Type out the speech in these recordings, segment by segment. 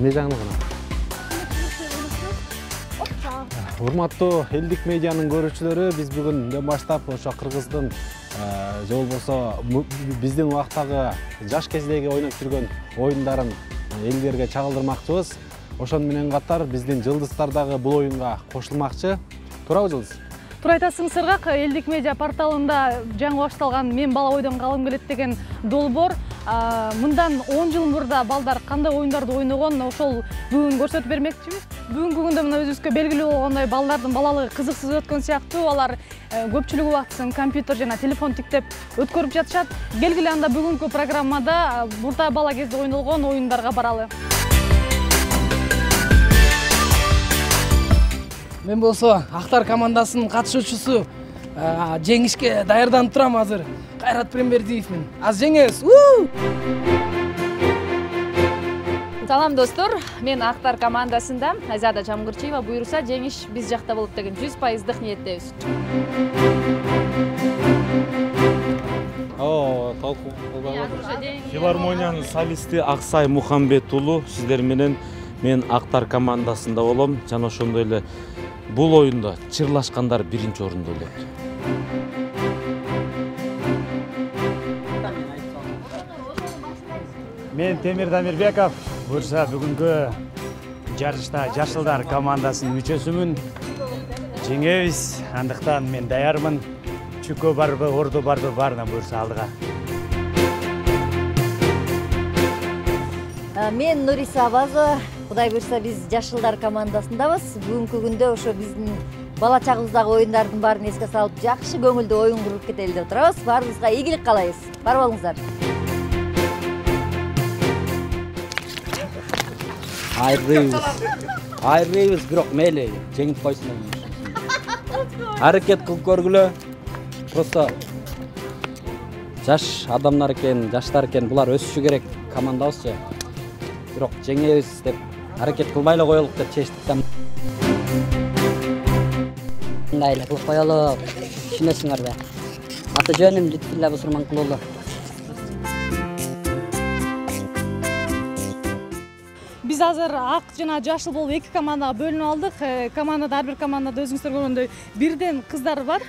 эмне жаңылыгына? Урматтуу элдик медианын көрүүчүлөрү, биз бүгүндөн баштап ошо Кыргыздын же болбосо биздин убактагы жаш кездеги ойноп жүргөн оюндарын элдерге чагылдырмакчыбыз. Ошону менен катар биздин жылдыздар дагы бул оюнга кошулмакчы. Туурабы Жылдыз? Туура айтасың, Сыргак. Элдик медиа порталында жаңы башталган "Мен бала ойдон калгым келет" деген долбоор мындан 10 жыл мурда балдар кандай оюндарды ойногон, ошол бүгүн көрсөтүп бермекчибиз. Бүгүнкү күндө мына өзүбүзгө белгилүү болгондой балдардын балалыгы кызыксыз өткөн сыяктуу, алар көпчүлүк убактысын компьютер жана телефон тиктеп өткөрүп жатышат. Келгиле анда бүгүнкү программада бурта бала кезде ойнолгон оюндарга баралы. Мен болсо Актар командасынын катышуучусу жеңишке даярданып турам азыр. Кайрат Прембердиевмин. Аз жеңебиз. Салам достор, мен Актар командасында Айзада Жамгырчиева. Буйруса жеңиш биз жакта болуп деген 100% ниеттебиз. Филармониянын солисти Аксай Мухамбет уулу, сиздер менен мен Актар командасында болом. Жана ошондой эле бул оюнда чырлашкандар биринчи орунда болот. Мен Темир Дамирбеков, Бурса бүгүнкү жарышта Жашылдар командасынын мүчөсүмүн. Жеңебиз, андыктан мен даярмын. Чүкө барбы, ордо барбы, барына буйрса алдыга. Мен Нуриса Абазова, Кудай буйрса биз Жашылдар командасындабыз. Бүгүнкү күндө ошо биздин бала чагыбыздагы оюндардын баарын эске салып, жакшы көңүлдүү оюн куруп кетели деп турабыз. Баарыбызга ийгилик каалайбыз. Бар болуңуздар. Айрыбыз, бирок мейли, жеңип койсун. Аракет кылып көргүлө. Просто жаш адамдар экен, жаштар экен, булар өсүшү керек командабызчы. Бирок жеңебиз деп аракет кылбай эле коелук деп чечтик да. Мындай эле кылып коелук. Түшүнөсүңөрбү? Аты жөнүм Лютфилла Бусурманкулуулу. Биз азыр ак жана жашыл болуп эки командага бөлүнүп алдык. Командада ар бир командада өзүңүздөр көргөндөй бирден кыздар бар.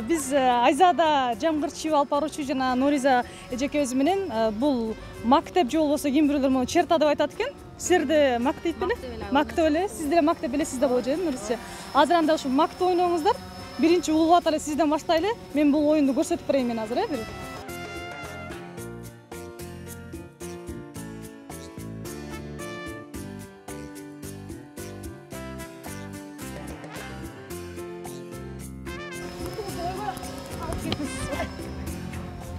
Биз Айзада Жамгырчиева алып баруучу жана Нориза эжекебиз менен бул мактеп же болбосо ким бирөөлөр муну черта деп айтат экен. Силерде мактейт беле? Мактеп эле. Сиз деле мактеп белесиз да болот же, Нориза. Азыр анда ушу мактеп ойноңуздар. Биринчи улуп эле сизден баштайлы. Мен бул оюнду көрсөтүп берейин мен азыр, бир.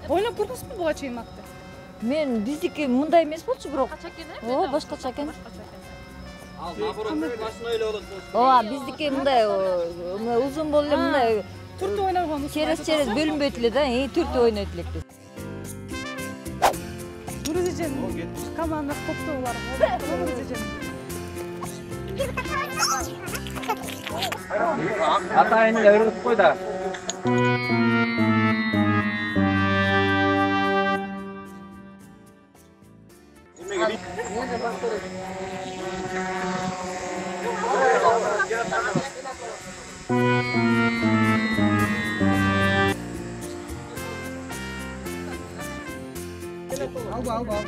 Ойноп көрдүңүзбү буга чейин мактеп? Мен биздики мындай эмес болчу, бирок. Башкача экен. Ал наоборот башына эле болот. Биздики мындай узун болуп эле мындай түртүп ойногон. Через бөлүнбөйт эле да, түртүп ойнойт элекпиз. Нуризежен командасы топтогулар. Атайын эле өрүп кой да. Alba.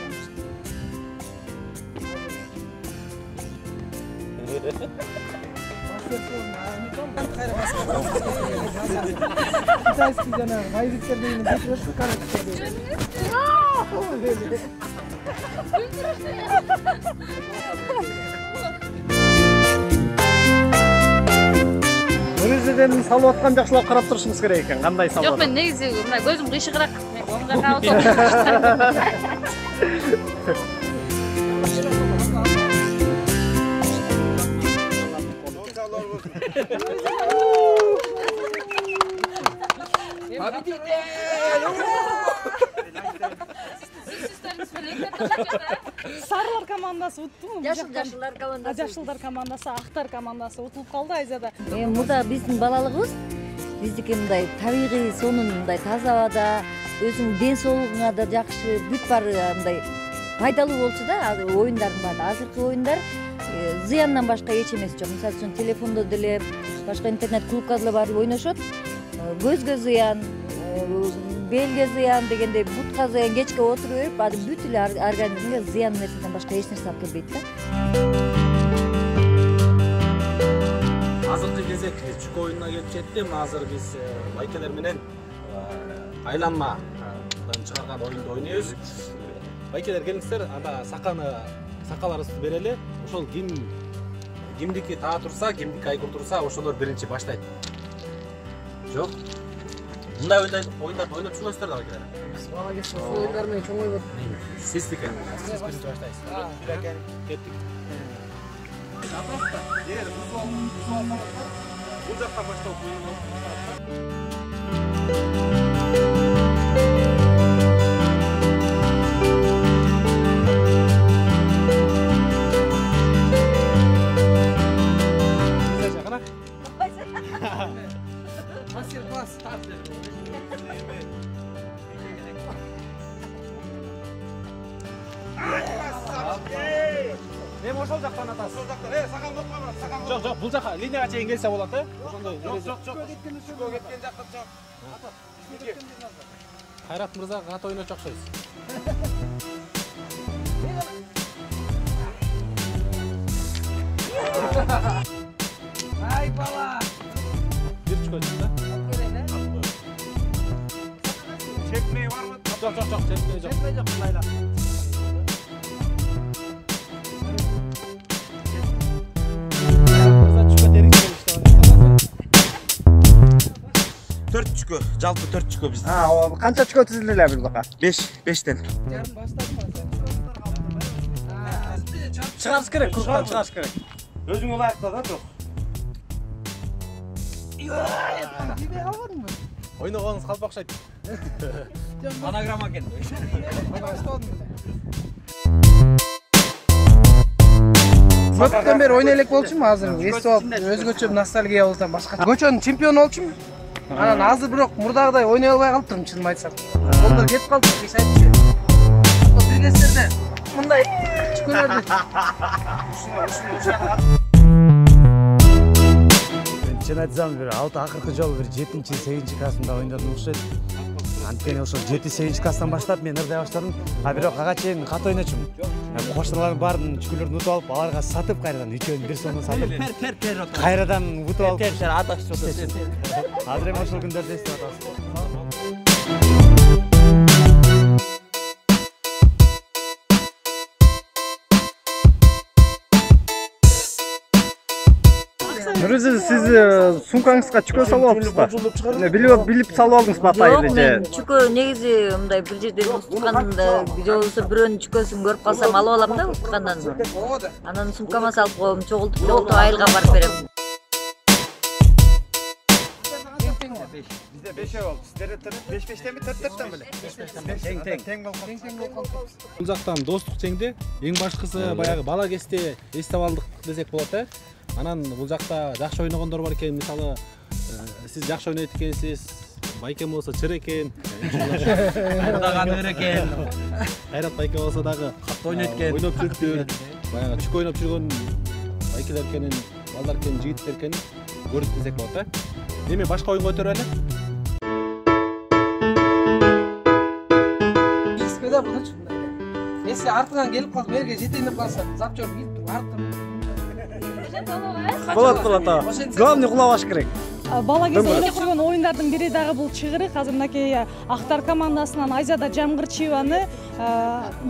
Нуризеден салып аткан жакшылап карап турушуңуз керек экен. Кандай салып? Жок, мен негизи мына көзүм кыйшыгыраак. Мен оңга карап отурам. Сарылар командасы утту. Жашылдар командасы. Жашылдар командасы, Актар командасы утулуп калды Айзада. Мында биздин балалыгыбыз биздики мындай табигый сонун мындай таза абада, өзүң ден соолугуңа да жакшы бүт бар мындай пайдалуу болчу да оюндардын баары. Азыркы оюндар зыяндан башка эч эмеси жок. Мисалы үчүн телефондо деле, башка интернет клубка деле барып ойношот. Көзгө зыян, белге зыян дегендей, бутка зыян, кечке отуруп берип, ал бүт эле организмге зыян нерседен башка эч нерсе алып келбейт да. Азыркы кезек чүк оюнуна келип жетти. Азыр биз байкелер менен айланмадан чыгарган оюнду ойнойбуз. Байкелер келиңиздер, анда сакаларыбызды берели. Ошол кимдики таа турса, кимдики айкыл турса, ошолор биринчи баштайт. Жок. Мындай оюндарды ойноп жүргөнсүздөр да байкелер. Биз бала кезде ушул оюндар менен чоң ойгондук. Сиздики. Сиз биринчи баштайсыз. Кеттик. Бул жактан баштап Мастер-класс старт. Мен ошол жактан атасыз. Ошол жактан. Сакал болуп калбаңыз, сакал. Жок, бул жака линияга чейин келсе болот, Ошондой. Жок. Чүккө кеткен жакта чак. Кайрат мырза кат ойночу окшойсуз. Ай бала. Бир чүккө чыкты. Чекмей барбы? Жок, чекмей жок. Чекмей жок, Лайла. Чүкө, жалпы 4 чүкө бизде. Канча чүкө түзүлдүлөр бул жака? 5тен. Чыгарыш керек, кругтан чыгарыш керек. Өзүң ылайыкта да, жок. Ойногонуңуз калпак окшойт. Анаграмма экен. Көптөн бери ойной элек болчумун, азыр эстип алып өзгөчө ностальгия болсом башка. Көчөнүн чемпиону болчумун. Анан азыр бирок мурдагыдай ойной албай калыптырмын, чынын айтсам. Колдор кетип калды, кыйшайтчы. Бир кездерде мындай чүкөлөрдү. Чын айтсам, бир акыркы жолу бир 7-8 классында ойнодум окшойт. Анткени ошол 7-8 класстан баштап мен ырдай баштадым. Бирок ага чейин кат ойночумун. Кошуналардын баарын чүкөлөрдү утуп алып, аларга сатып, кайрадан үчөөнү бир сомдон сатып. Кайрадан утуп алып. Азыр эми ошол күндөрдү эстеп атабыз. Нуриза, сиз сумкаңызга чүкө салып алыпсызбы? Билип салып алдыңызбы атайын же? Мен чүкө негизи мындай бир жерден утканда, же болбосо бирөөнүн чүкөсүн көрүп калсам алып алам да уткандан. Анан сумкама салып коем, чогултуп айылга барып берем. Бизде 5 болду. Сиздерде 5-5тенби, 4-4тен беле? Тең болуп калды. Бул жактан достук чеңди. Эң башкысы баягы бала кезде эстеп алдык десек болот, Анан бул жакта жакшы ойногондор бар экен. Мисалы, сиз жакшы ойнойт экенсиз. Байке болсо чыр экен. Кайрат ыр экен. Кайрат байке болсо дагы катты ойнойт экен. Ойноп жүрдү. Баягы чүк ойноп жүргөн байкелер экенин, балдар экенин, жигиттер экенин көрдүк десек болот, Эми башка оюнга өтөрөлү. Эспеде булчу. Эсе артынан келип калып, берге жетейин деп калса, запчор кирип туруп артынан. Болот. Главный кулабаш керек. Бала кезде ойноп жүргөн оюндардын бири дагы бул чыгырык. Азыр мынакей Актар командасынан Айзада Жамгырчиеваны,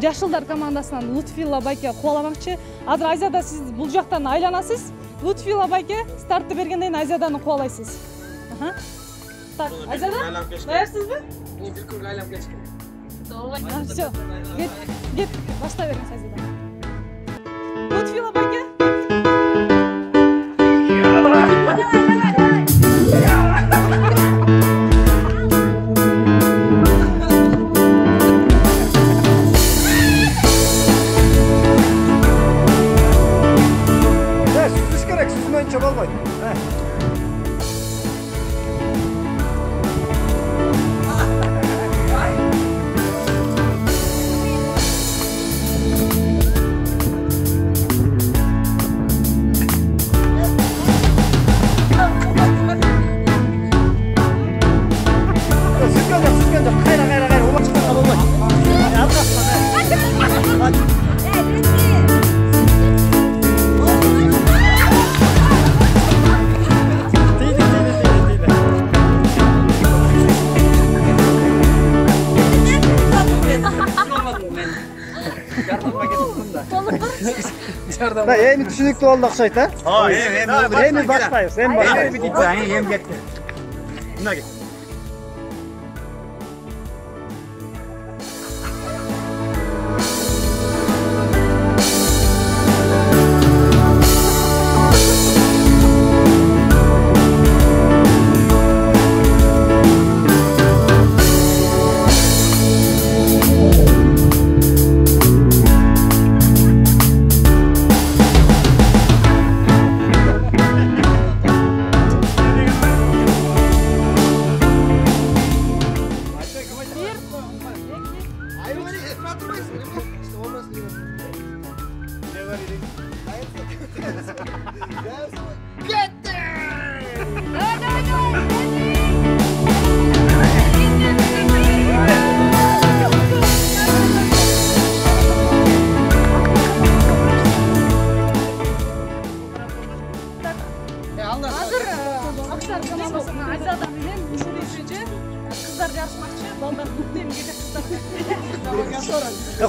Жашылдар командасынан Лутфилла байке кубаламакчы. Азыр Айзада, сиз бул жактан айланасыз. Лутфилла байке стартты бергенден Айзаданы кубалайсыз. Так, Айзада, даярсызбы? Мен бир күнгө айланып кетиш керек. Всё. Кет, баштай бериңиз Айзада. Лутфилла байке. Süzüş gerek, süzmeyince olmayın. Башкардан. Да, эми түшүнүктүү болду окшойт, а? Эми баштайбыз, эми баштайбыз. Эми кетти. Мына кет. Aktar komandasına Ayzada bilen ушул ишинче кыздар жарышмакчы, балдар көктем кече кыздар.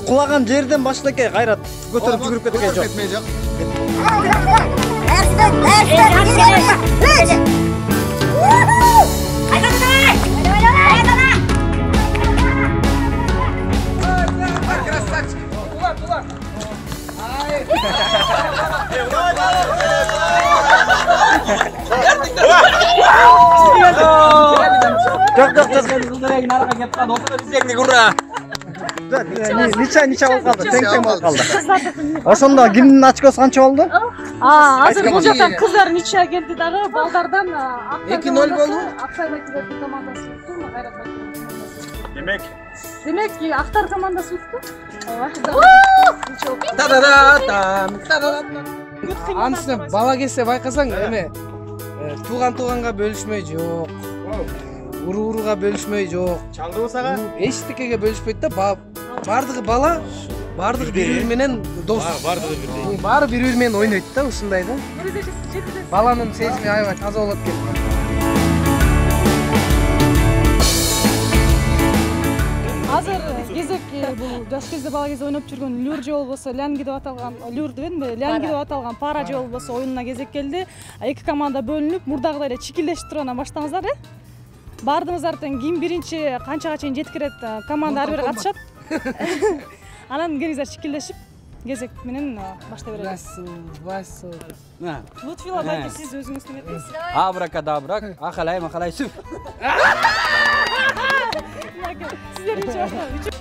Кулаган жерден баштайке кайрат көтөрүп жүгүрүп кеткен жок. Ниче болуп калды, тең болуп калды. Ошондо кимдин очкосу канча болду? Азыр бул жактан кыздар ниче келди дагы, балдардан 2-0 болду. Аксай Македония командасы утту, Кайрат Демек, Актар командасы утту. Анысына бала келсе байкасаң эме тууганга бөлүшмөй жок. Уруга бөлүшмөй жок. чалды болсага? Эчтекеге бөлүшпөйт да, бардыгы бала, бардыгы бири-бири менен дос. Бардыгы бирдей. Баары бири-бири менен ойнойт да, ушундай да. Баланын сезими аябай таза болот экен. Азыр кезек бул жаш кезде бала кезде ойноп жүргөн люр же болбосо лянги деп аталган, люр дебедимби? Лянги деп аталган пара же болбосо оюнуна кезек келди. Эки команда бөлүнүп, мурдагыдай эле чикилдешип тургандан баштаңыздар, Бардыңыздар тең ким биринчи канчага чейин жеткирет, команда ар бири катышат. Анан келиңиздер чикилдешип, кезек менен баштай беребиз. Васу. Лутфила байке сиз өзүңүз неметесиз? Абракадабрак, ахалай махалай сүп. Сиздер үчөө баштаңыз.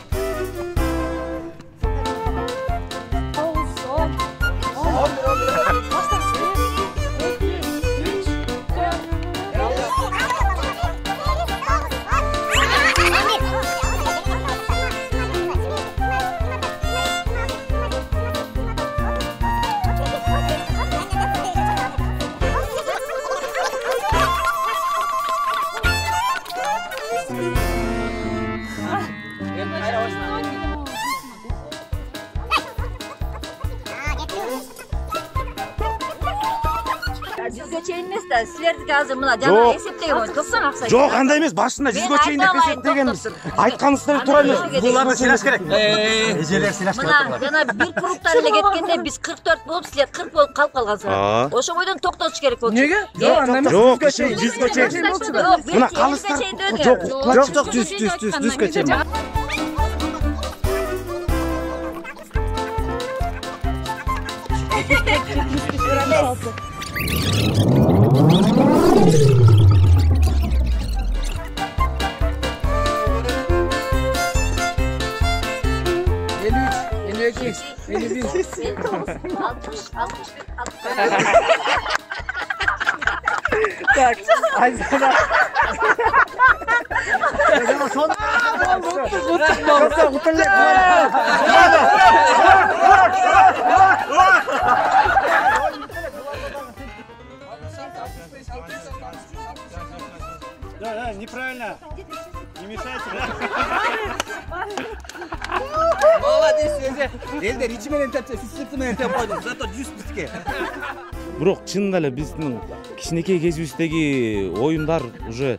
Жүзгө чейин эмес да, силердики азыр мына жана эсептеген ой. Токтоң Аксай. Жок, андай эмес, башында жүзгө чейин деп эсептегенбиз. Айтканыңыздар туура эмес. Буларны сыйлаш керек. Эжелер сыйлаш керек. Мына жана бир кругтар эле кеткенде биз 44 болуп, силер 40 болуп калып калгансыздар. Ошо бойдон токтотуш керек болчу. Неге? Жок, жүзгө чейин. Мына калыстар. Жок, жүзгө чейин. Так, Айзада. Да, неправильно. Не мешайте. Молодец, элдер ичи менен тепсе, сиз сырты менен теп койдуңуз. Зато 100 бизге. Бирок чынында эле биздин кичинекей кезибиздеги оюндар уже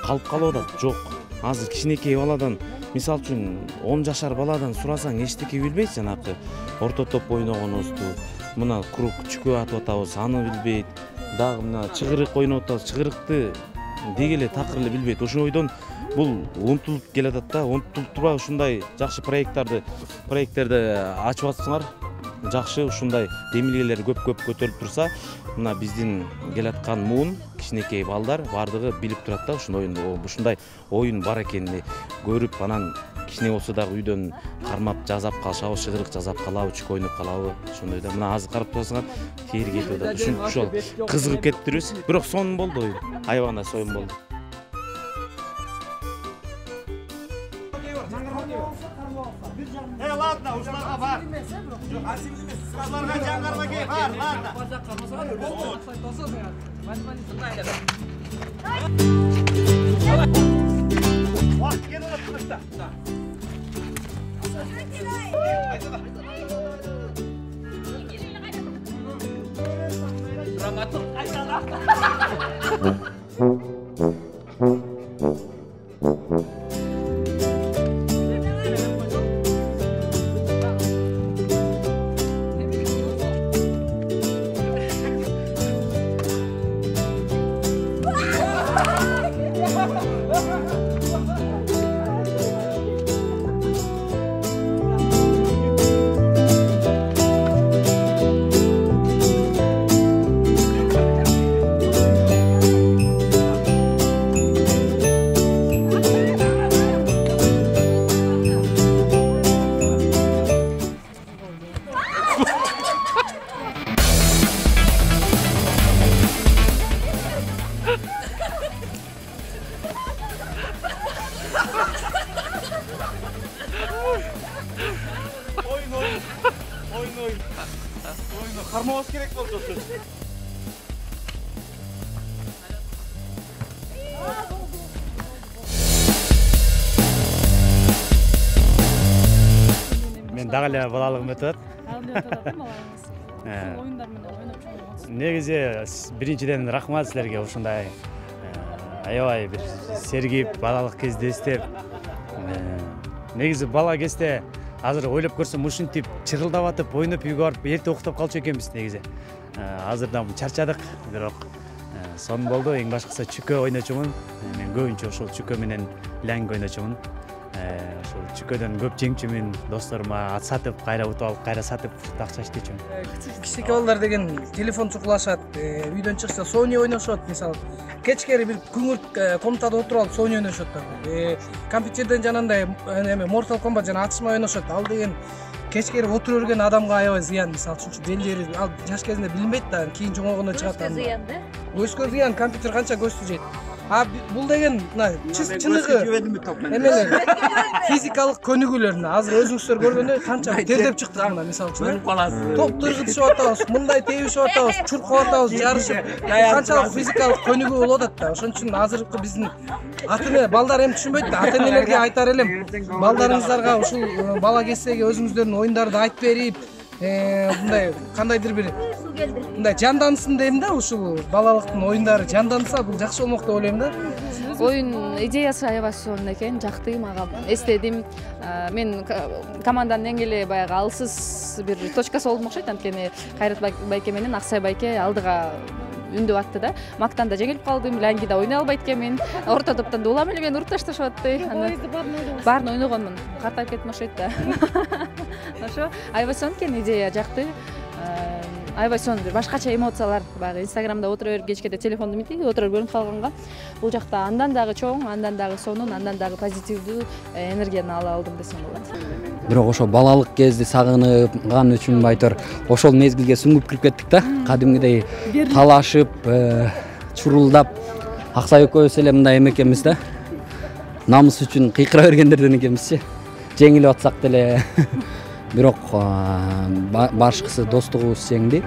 калып калып атат. Жок. Азыр кичинекей баладан, мисалы үчүн 10 жашар баладан сурасаң эчтеке билбейт, жанакы орто топ ойногонубузду, мына круг чүкө атып атабыз, аны билбейт. Дагы мына чыгырык ойноп атабыз, чыгырыкты деги эле такыр эле билбейт. Ошол ойдон бул умтулуп келатат да, умтулуп турбай ушундай жакшы проекттерди ачып атсаңар, жакшы ушундай демилгелер көп көтөрүлүп турса, мына биздин келаткан муун кичинекей балдар бардыгы билип турат да, ушундай оюн бар экенин көрүп, анан кичине болсо дагы үйдөн кармап жазап калышабы, чыгырык жазап калабы, чүкө ойноп калабы, ошондой да. Мына азыр карап турсаңар, тери кетип атат. Ушул кызыгып кеттирбиз. Бирок сонун болду оюн. Аябаганда союн болду. Ладно, ушуларга бар. Сразларга жаңгарга кей, бар, ладно. Вакыт келип атат. Кармабыз керек болду сөз. Мен дагы эле балалыгым өтөт. Негизи биринчиден рахмат силерге ушундай аябай бир сергип балалык кезде эстеп. Негизи бала кезде азыр ойлоп көрсөм ушинтип чырылдап атып, ойноп үйгө барып эрте уктап калчу экенбиз негизи. Азырдан чарчадык, бирок сонун болду. Эң башкысы чүкө ойночумун. Мен көбүнчө ошол чүкө менен лянг ойночумун. Ошол чүкөдөн көп жеңчүмүн. Досторума ат сатып, кайра утуп алып, кайра сатып акча иштечүмүн. Кичинекей балдар деген телефон чукулашат, үйдөн чыкса Sony ойношот, мисалы. Кечкери бир күңүрт комнатада отуруп алып Sony ойношот. Компьютерден жанагындай Mortal Kombat жана атышма ойношот. Ал деген кечкери отура берген адамга аябай зыян, мисалы үчүн белдери ал жаш кезинде билинбейт да, кийин жоңойгондо чыгат. Көзгө зыян да? Көзгө зыян, компьютер канча көздү жейт. Бул деген чыныгы эмелер физикалык көнүгүүлөр. Азыр өзүңүздөр көргөндөй канча тердеп чыктык мына, мисалы үчүн. Топ тыргытышып атабыз, мындай тебишип атабыз, чуркап атабыз, жарышып. Канчалык физикалык көнүгүү болуп атат да. Ошон үчүн азыркы биздин ата-эне балдар эми түшүнбөйт да. Ата-энелерге айтар элем, балдарыңыздарга ушул бала кездеги өзүңүздөрдүн оюндарды айтып берип, мындай кандайдыр бир мындай жандансын дейм да, ушул балалыктын оюндары жанданса бул жакшы болмок деп ойлойм да. Оюн идеясы аябай сонун экен, жакты мага. Эстедим. Мен команданын эң эле баягы алсыз бир точкасы болуп окшойт, анткени Кайрат байке менен Аксай байке алдыга үндөп атты да. Мактанда жеңилип калдым, лангида ойной албайт экенмин. Орто топтон да улам эле мени уруп ташташып атты. Баарын ойногонмун. Картайып кеттим окшойт да. Ошо аябай сонун экен, идея жакты. Аябай сонун бир башкача эмоциялар. Баягы Инстаграмда отура берип кечкеде телефонду митиги отура көрүнүп калганга, бул жакта андан дагы чоң, андан дагы сонун, андан дагы позитивдүү энергияны ала алдым десем болот. Бирок ошо балалык кезде сагынган үчүн байтор ошол мезгилге сүңгүп кирип кеттик да. Кадимгидей талашып, чурулдап, Аксай экөөбүз эле мындай эмекенбиз да. Намыс үчүн кыйкыра бергендерден экенбизчи. Жеңилип атсак деле бирок башкысы достугубуз жеңди.